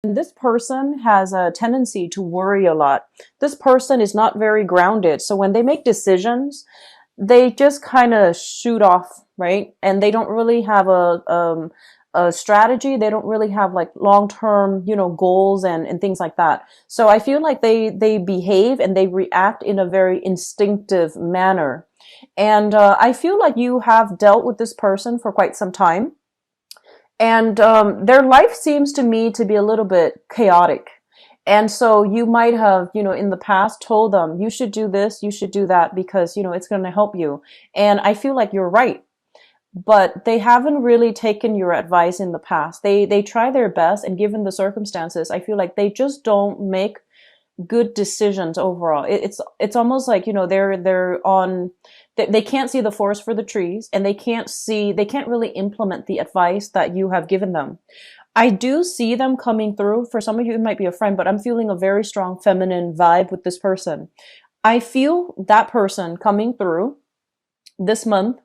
This person has a tendency to worry a lot. This person is not very grounded. So when they make decisions, they just kind of shoot off, right? And they don't really have a strategy. They don't really have like long-term, goals and things like that. So I feel like they behave and they react in a very instinctive manner. And I feel like you have dealt with this person for quite some time. And their life seems to me to be a little bit chaotic. And so you might have, in the past told them, you should do this, you should do that because, it's going to help you. And I feel like you're right. But they haven't really taken your advice in the past. They try their best, and given the circumstances, I feel like they just don't make good decisions overall. It's almost like, they're on, they can't see the forest for the trees, and they can't really implement the advice that you have given them. I do see them coming through. For some of you, it might be a friend, but I'm feeling a very strong feminine vibe with this person. I feel that person coming through this month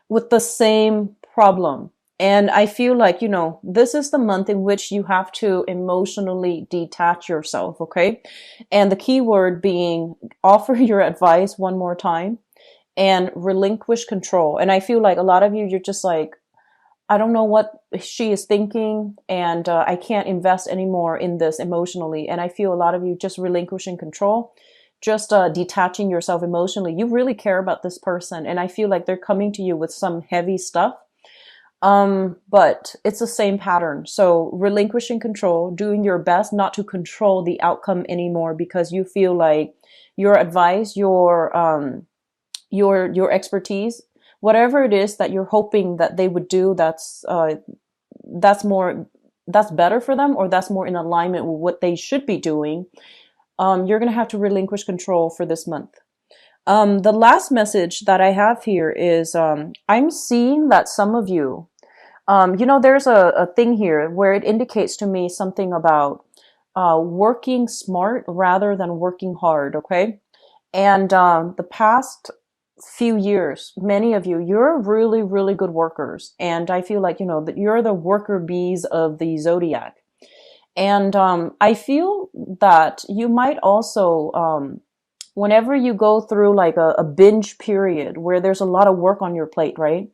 with the same problem. And I feel like, this is the month in which you have to emotionally detach yourself, okay? And the key word being offer your advice one more time and relinquish control. And I feel like a lot of you, you're just like, I don't know what she is thinking, and I can't invest anymore in this emotionally. And I feel a lot of you just relinquishing control, just detaching yourself emotionally. You really care about this person, and I feel like they're coming to you with some heavy stuff. But it's the same pattern. So relinquishing control, doing your best not to control the outcome anymore, because you feel like your advice, your expertise, whatever it is that you're hoping that they would do, that's better for them, or that's more in alignment with what they should be doing. You're going to have to relinquish control for this month. The last message that I have here is, I'm seeing that some of you, there's a thing here where it indicates to me something about working smart rather than working hard, okay? And the past few years, many of you, you're really, really good workers. And I feel like, that you're the worker bees of the zodiac. And I feel that you might also, whenever you go through like a binge period where there's a lot of work on your plate, right?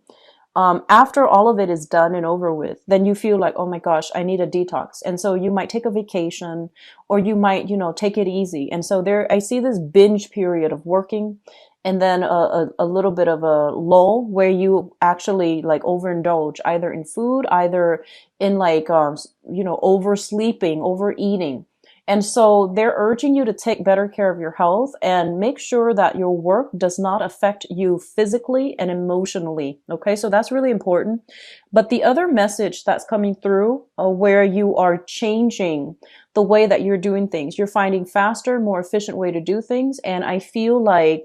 After all of it is done and over with, then you feel like, oh my gosh, I need a detox. And so you might take a vacation, or you might, take it easy. And so I see this binge period of working, and then a little bit of a lull where you actually like overindulge either in food, either in like, oversleeping, overeating. And so they're urging you to take better care of your health and make sure that your work does not affect you physically and emotionally. Okay, so that's really important. But the other message that's coming through, where you are changing the way that you're doing things, you're finding faster, more efficient way to do things. And I feel like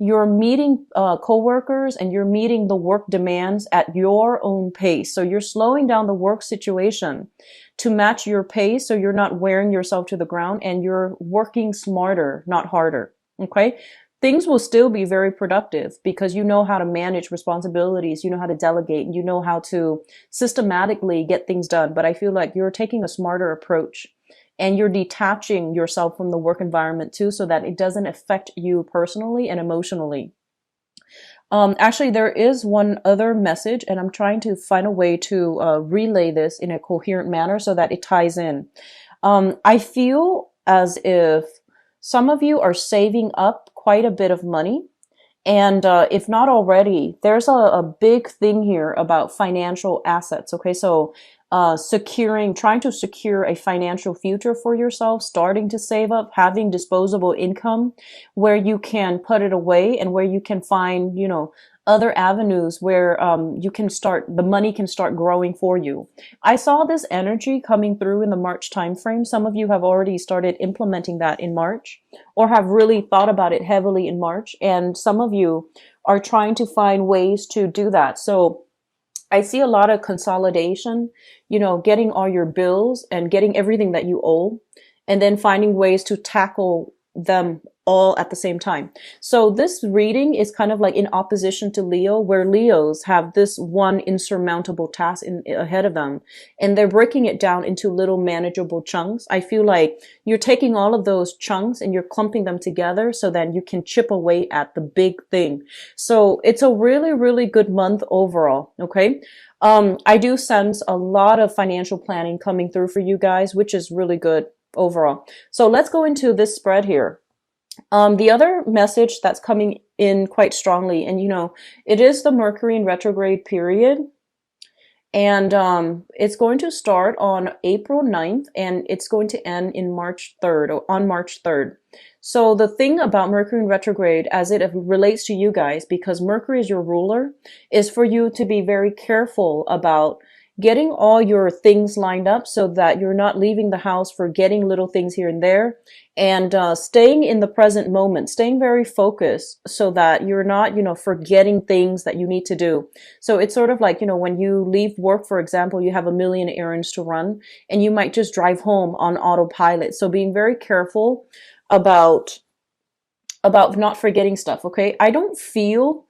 you're meeting coworkers, and you're meeting the work demands at your own pace. So you're slowing down the work situation to match your pace, so you're not wearing yourself to the ground, and you're working smarter, not harder. Okay? Things will still be very productive because you know how to manage responsibilities, you know how to delegate, and you know how to systematically get things done. But I feel like you're taking a smarter approach, and you're detaching yourself from the work environment too, so that it doesn't affect you personally and emotionally. Actually, there is one other message, and I'm trying to find a way to relay this in a coherent manner so that it ties in. I feel as if some of you are saving up quite a bit of money. And if not already, there's a big thing here about financial assets. Okay, so trying to secure a financial future for yourself, starting to save up, having disposable income where you can put it away, and where you can find, other avenues where the money can start growing for you. I saw this energy coming through in the March timeframe. Some of you have already started implementing that in March, or have really thought about it heavily in March. And some of you are trying to find ways to do that. So I see a lot of consolidation, getting all your bills and getting everything that you owe, and then finding ways to tackle them all at the same time. So this reading is kind of like in opposition to Leo, where Leos have this one insurmountable task ahead of them, and they're breaking it down into little manageable chunks. I feel like you're taking all of those chunks and you're clumping them together so that you can chip away at the big thing. So it's a really, really good month overall. Okay. I do sense a lot of financial planning coming through for you guys, which is really good overall. So let's go into this spread here. The other message that's coming in quite strongly, and it is the Mercury in retrograde period. And it's going to start on April 9th and it's going to end in March 3rd, or on March 3rd. So the thing about Mercury in retrograde, as it relates to you guys, because Mercury is your ruler, is for you to be very careful about getting all your things lined up so that you're not leaving the house forgetting little things here and there, and staying in the present moment, staying very focused so that you're not, forgetting things that you need to do. So it's sort of like, when you leave work, for example, you have a million errands to run and you might just drive home on autopilot. So being very careful about not forgetting stuff. Okay. I don't feel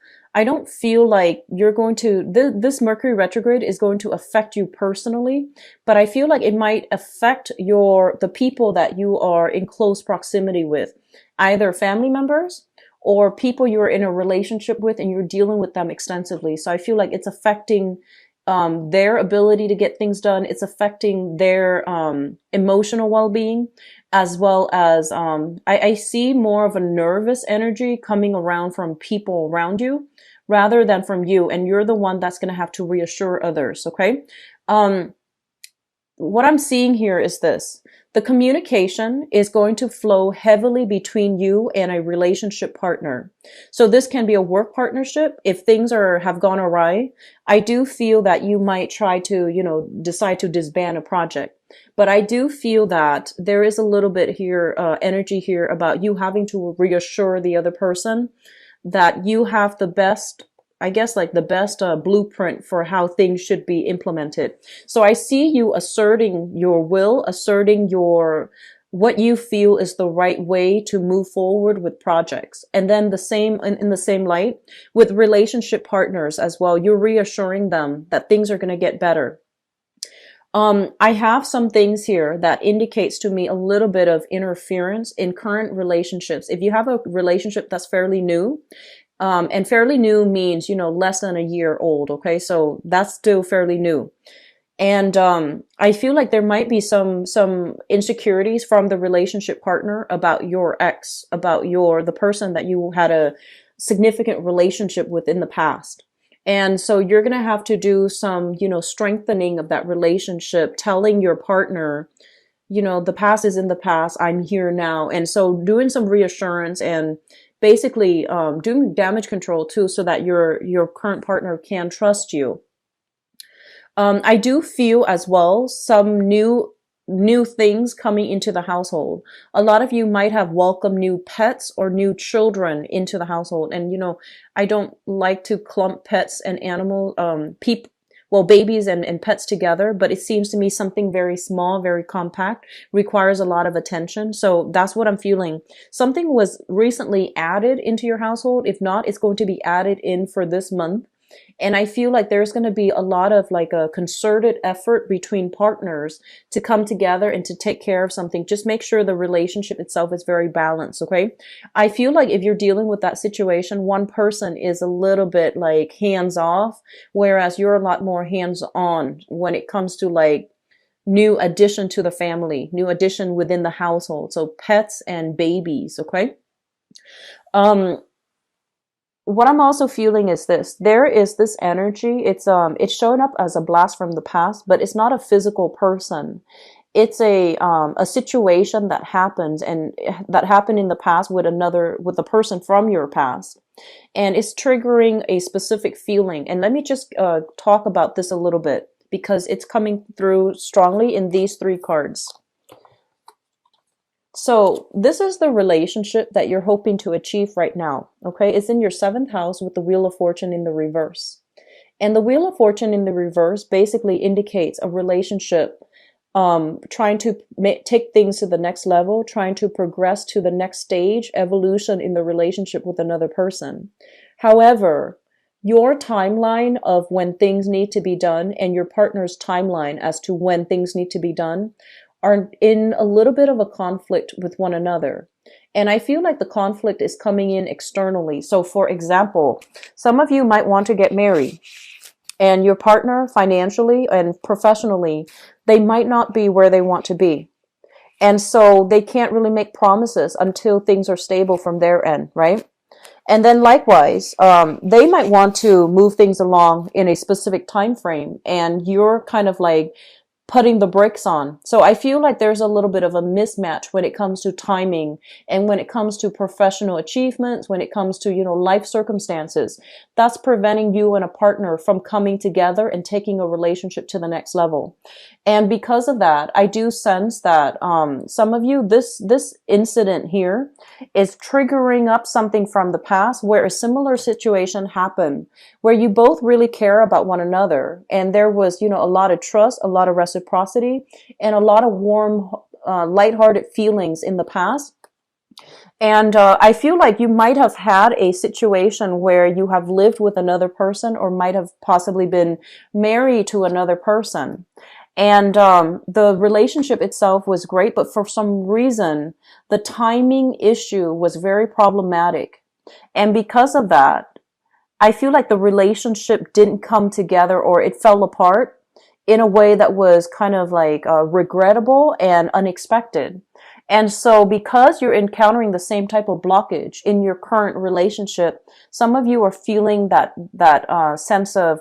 like you're going to, this Mercury retrograde is going to affect you personally, but I feel like it might affect the people that you are in close proximity with, either family members or people you're in a relationship with and you're dealing with them extensively. So I feel like it's affecting their ability to get things done. It's affecting their emotional well-being, as well as I see more of a nervous energy coming around from people around you rather than from you. And you're the one that's going to have to reassure others. Okay. What I'm seeing here is this. The communication is going to flow heavily between you and a relationship partner. So this can be a work partnership. If things have gone awry, I do feel that you might try to, decide to disband a project. But I do feel that there is a little bit here, energy here about you having to reassure the other person that you have the best, I guess, like the best blueprint for how things should be implemented. So I see you asserting your will, asserting what you feel is the right way to move forward with projects. And then in the same light with relationship partners as well, you're reassuring them that things are going to get better. I have some things here that indicates to me a little bit of interference in current relationships. If you have a relationship that's fairly new, and fairly new means, less than a year old. Okay. So that's still fairly new. And, I feel like there might be some insecurities from the relationship partner about your ex, about the person that you had a significant relationship with in the past. And so you're going to have to do some, strengthening of that relationship, telling your partner, the past is in the past. I'm here now. And so doing some reassurance and basically doing damage control too, so that your current partner can trust you. I do feel as well some new things coming into the household. A lot of you might have welcomed new pets or new children into the household. And, I don't like to clump pets and babies and pets together, but it seems to me something very small, very compact, requires a lot of attention. So that's what I'm feeling. Something was recently added into your household. If not, it's going to be added in for this month. And I feel like there's going to be a lot of like a concerted effort between partners to come together and to take care of something. Just make sure the relationship itself is very balanced. Okay. I feel like if you're dealing with that situation, one person is a little bit like hands off, whereas you're a lot more hands on when it comes to like new addition to the family, new addition within the household. So pets and babies. Okay. What I'm also feeling is this. There is this energy. It's showing up as a blast from the past, but it's not a physical person. It's a situation that happens and that happened in the past with a person from your past. And it's triggering a specific feeling. And let me just talk about this a little bit because it's coming through strongly in these three cards. So this is the relationship that you're hoping to achieve right now. Okay. It's in your 7th house with the Wheel of Fortune in the reverse. And the Wheel of Fortune in the reverse basically indicates a relationship trying to take things to the next level, trying to progress to the next stage, evolution in the relationship with another person. However, your timeline of when things need to be done and your partner's timeline as to when things need to be done are in a little bit of a conflict with one another. And I feel like the conflict is coming in externally. So, for example, some of you might want to get married, and your partner financially and professionally, they might not be where they want to be. And so they can't really make promises until things are stable from their end, right? And then likewise, they might want to move things along in a specific time frame, and you're kind of like putting the brakes on. So I feel like there's a little bit of a mismatch when it comes to timing and when it comes to professional achievements, when it comes to, life circumstances. That's preventing you and a partner from coming together and taking a relationship to the next level. And because of that, I do sense that some of you, this incident here is triggering up something from the past where a similar situation happened, where you both really care about one another. And there was, a lot of trust, a lot of reciprocity, and a lot of warm, lighthearted feelings in the past. And I feel like you might have had a situation where you have lived with another person or might have possibly been married to another person. And the relationship itself was great, but for some reason, the timing issue was very problematic. And because of that, I feel like the relationship didn't come together, or it fell apart in a way that was kind of like regrettable and unexpected. And so because you're encountering the same type of blockage in your current relationship, some of you are feeling that sense of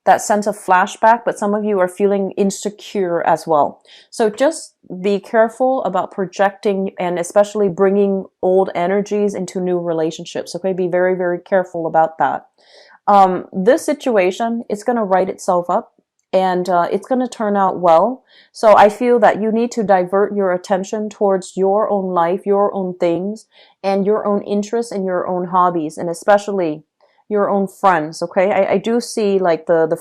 flashback, but some of you are feeling insecure as well. So just be careful about projecting and especially bringing old energies into new relationships. Okay, be very, very careful about that. This situation, it's going to right itself up, and it's going to turn out well. So I feel that you need to divert your attention towards your own life, your own things, and your own interests and your own hobbies, and especially your own friends. Okay, I do see like the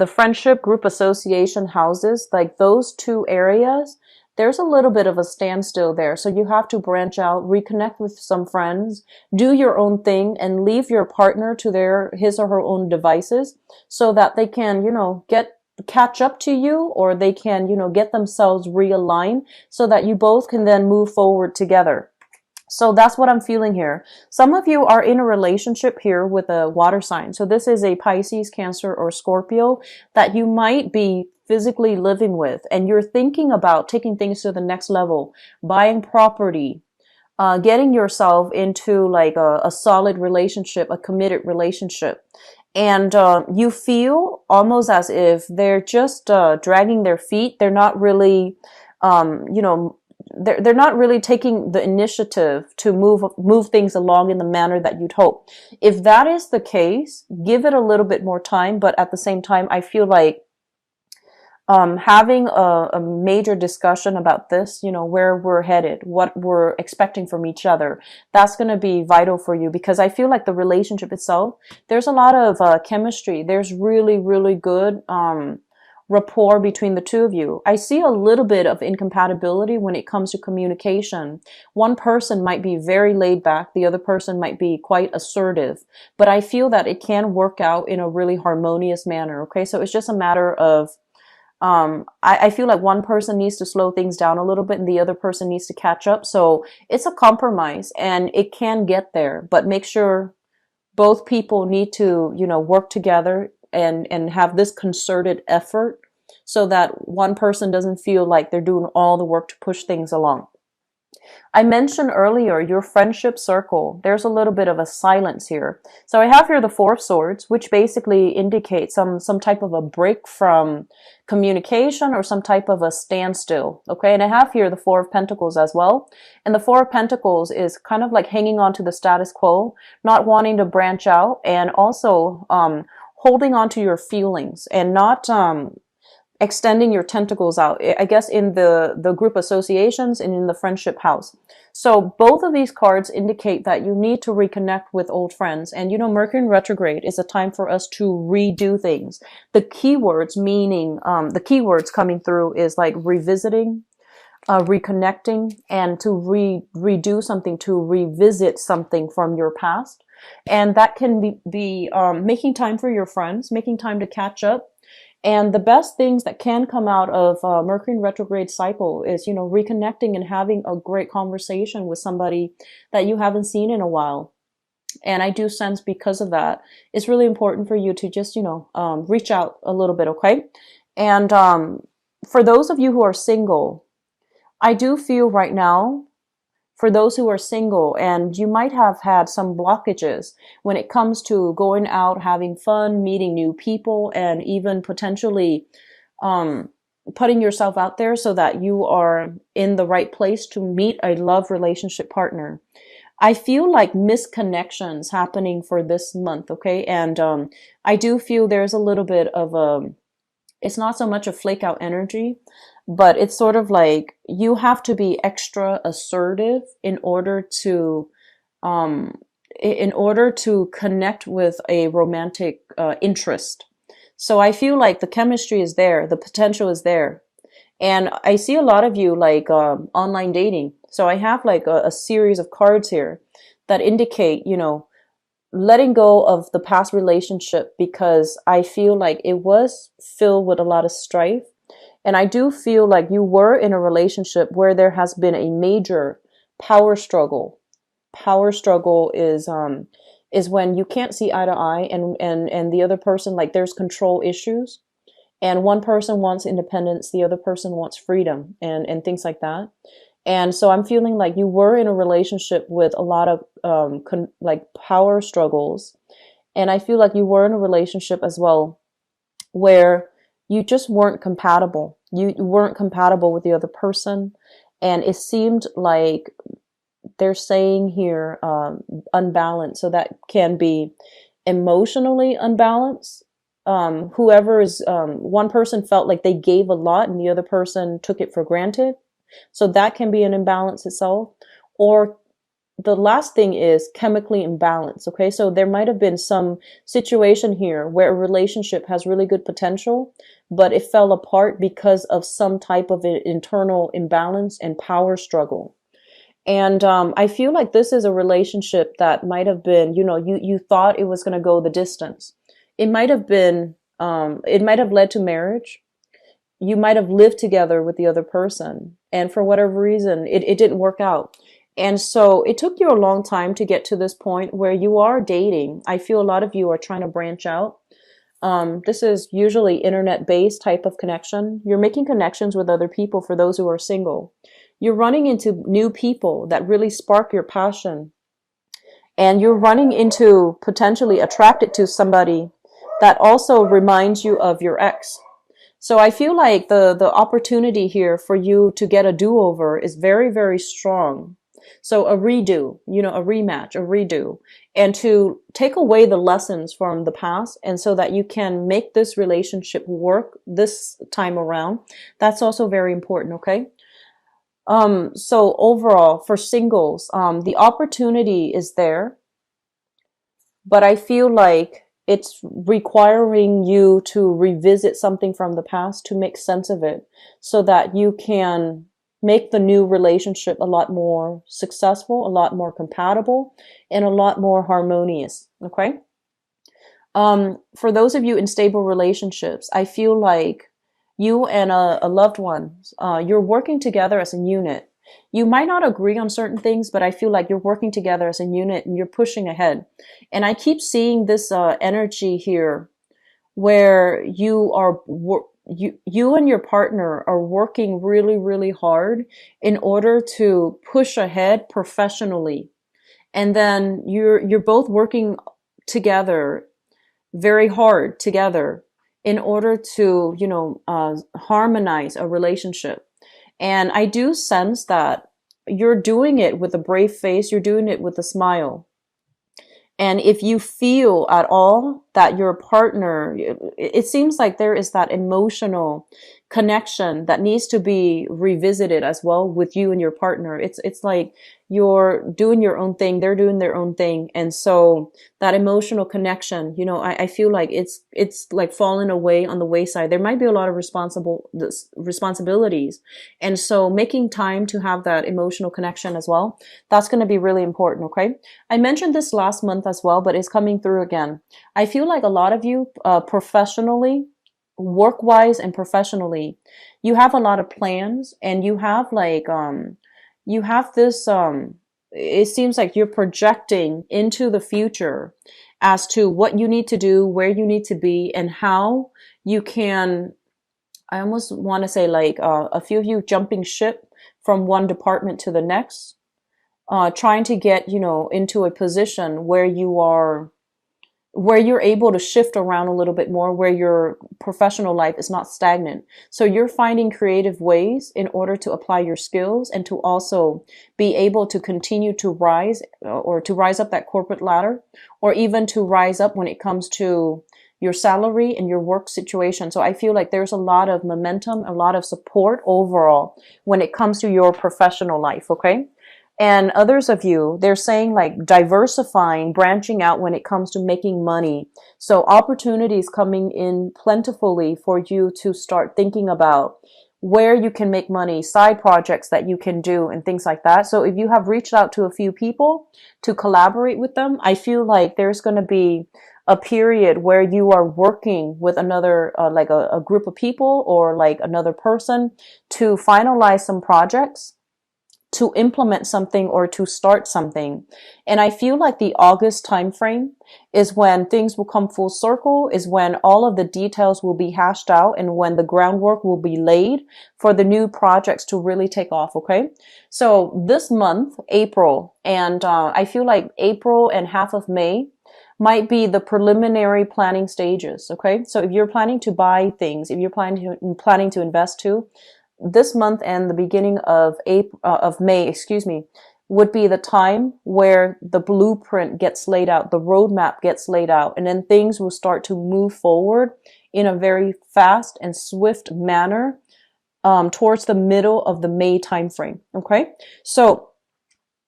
friendship group association houses, like those two areas, there's a little bit of a standstill there. So you have to branch out, reconnect with some friends, do your own thing, and leave your partner to his or her own devices so that they can, catch up to you, or they can, get themselves realigned so that you both can then move forward together. So that's what I'm feeling here. Some of you are in a relationship here with a water sign. So this is a Pisces, Cancer, or Scorpio that you might be physically living with, and you're thinking about taking things to the next level, buying property, getting yourself into like a solid relationship, a committed relationship. And you feel almost as if they're just dragging their feet. They're not really, they're not really taking the initiative to move things along in the manner that you'd hope. If that is the case, give it a little bit more time. But at the same time, I feel like having a major discussion about this, where we're headed, what we're expecting from each other, that's going to be vital for you, because I feel like the relationship itself, there's a lot of chemistry. There's really, really good rapport between the two of you. I see a little bit of incompatibility when it comes to communication. One person might be very laid back, the other person might be quite assertive, but I feel that it can work out in a really harmonious manner. Okay, so it's just a matter of I feel like one person needs to slow things down a little bit and the other person needs to catch up. So it's a compromise and it can get there, but make sure both people need to, work together and have this concerted effort so that one person doesn't feel like they're doing all the work to push things along. I mentioned earlier your friendship circle. There's a little bit of a silence here. So I have here the Four of Swords, which basically indicates some type of a break from communication or some type of a standstill. Okay, and I have here the Four of Pentacles as well. And the Four of Pentacles is kind of like hanging on to the status quo, not wanting to branch out, and also holding on to your feelings and not extending your tentacles out, I guess, in the group associations and in the friendship house. So both of these cards indicate that you need to reconnect with old friends. And, Mercury in retrograde is a time for us to redo things. The keywords the keywords coming through is like revisiting, reconnecting, and to redo something, to revisit something from your past. And that can be making time for your friends, making time to catch up. And the best things that can come out of Mercury in retrograde cycle is, reconnecting and having a great conversation with somebody that you haven't seen in a while. And I do sense because of that, it's really important for you to just, reach out a little bit, okay? And for those of you who are single, I do feel right now, for those who are single, and you might have had some blockages when it comes to going out, having fun, meeting new people, and even potentially putting yourself out there so that you are in the right place to meet a love relationship partner. I feel like misconnections happening for this month, okay? And I do feel there's a little bit of it's not so much a flake out energy, but it's sort of like you have to be extra assertive in order to connect with a romantic interest. So I feel like the chemistry is there, the potential is there. And I see a lot of you like online dating. So I have like a series of cards here that indicate, letting go of the past relationship, because I feel like it was filled with a lot of strife. And I do feel like you were in a relationship where there has been a major power struggle. Power struggle is when you can't see eye to eye, and the other person, like, there's control issues, and one person wants independence, the other person wants freedom, and things like that. And so I'm feeling like you were in a relationship with a lot of like power struggles. And I feel like you were in a relationship as well where you just weren't compatible. You weren't compatible with the other person. And it seemed like they're saying here unbalanced. So that can be emotionally unbalanced. Whoever is, one person felt like they gave a lot and the other person took it for granted. So that can be an imbalance itself. Or the last thing is chemically imbalanced. Okay, so there might have been some situation here where a relationship has really good potential, but it fell apart because of some type of internal imbalance and power struggle. And I feel like this is a relationship that might have been, you thought it was going to go the distance. It might have been, it might have led to marriage. You might have lived together with the other person, and for whatever reason, it didn't work out. And so it took you a long time to get to this point where you are dating. I feel a lot of you are trying to branch out. This is usually internet-based type of connection. You're making connections with other people for those who are single. You're running into new people that really spark your passion. And you're running into potentially attracted to somebody that also reminds you of your ex. So I feel like the opportunity here for you to get a do-over is very, very strong. So a redo, a rematch, a redo, and to take away the lessons from the past, and so that you can make this relationship work this time around. That's also very important, okay? So overall, for singles, the opportunity is there, but I feel like it's requiring you to revisit something from the past to make sense of it, so that you can make the new relationship a lot more successful, a lot more compatible, and a lot more harmonious. Okay. For those of you in stable relationships, I feel like you and a loved one, you're working together as a unit. You might not agree on certain things, but I feel like you're working together as a unit and you're pushing ahead. And I keep seeing this energy here where you and your partner are working really, really hard in order to push ahead professionally. And then you're both working together very hard together in order to, harmonize a relationship. And I do sense that you're doing it with a brave face. You're doing it with a smile. And if you feel at all that your partner, it seems like there is that emotional connection that needs to be revisited as well with you and your partner. It's like you're doing your own thing, they're doing their own thing. And so that emotional connection, I feel like it's like falling away on the wayside. There might be a lot of responsibilities. And so making time to have that emotional connection as well, that's going to be really important. Okay. I mentioned this last month as well, but it's coming through again. I feel like a lot of you, professionally, work wise and professionally, you have a lot of plans, and you have like, you have this, it seems like you're projecting into the future as to what you need to do, where you need to be, and how you can, I almost want to say like, a few of you jumping ship from one department to the next, trying to get, into a position where you're able to shift around a little bit more, where your professional life is not stagnant. So you're finding creative ways in order to apply your skills and to also be able to continue to rise, or to rise up that corporate ladder, or even to rise up when it comes to your salary and your work situation. So I feel like there's a lot of momentum, a lot of support overall when it comes to your professional life. Okay. And others of you, they're saying like diversifying, branching out when it comes to making money. So opportunities coming in plentifully for you to start thinking about where you can make money, side projects that you can do, and things like that. So if you have reached out to a few people to collaborate with them, I feel like there's going to be a period where you are working with another, like a group of people, or like another person, to finalize some projects, to implement something, or to start something. And I feel like the August timeframe is when things will come full circle, is when all of the details will be hashed out, and when the groundwork will be laid for the new projects to really take off. Okay. So this month, April, and I feel like April and half of May might be the preliminary planning stages. Okay. So if you're planning to buy things, if you're planning to invest too, this month and the beginning of May, would be the time where the blueprint gets laid out, the roadmap gets laid out, and then things will start to move forward in a very fast and swift manner, towards the middle of the May timeframe. Okay, so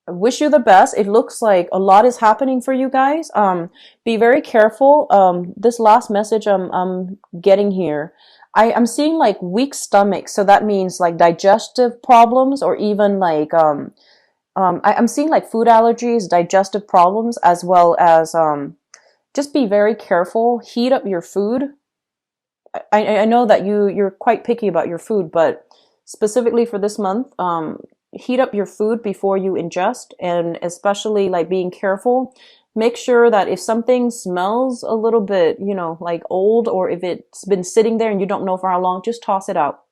I wish you the best. It looks like a lot is happening for you guys. Be very careful. This last message I'm getting here, I'm seeing like weak stomach. So that means like digestive problems, or even like, I'm seeing like food allergies, digestive problems, as well as, just be very careful. Heat up your food. I know that you're quite picky about your food, but specifically for this month, heat up your food before you ingest, and especially like being careful. Make sure that if something smells a little bit, like old, or if it's been sitting there and you don't know for how long, just toss it out.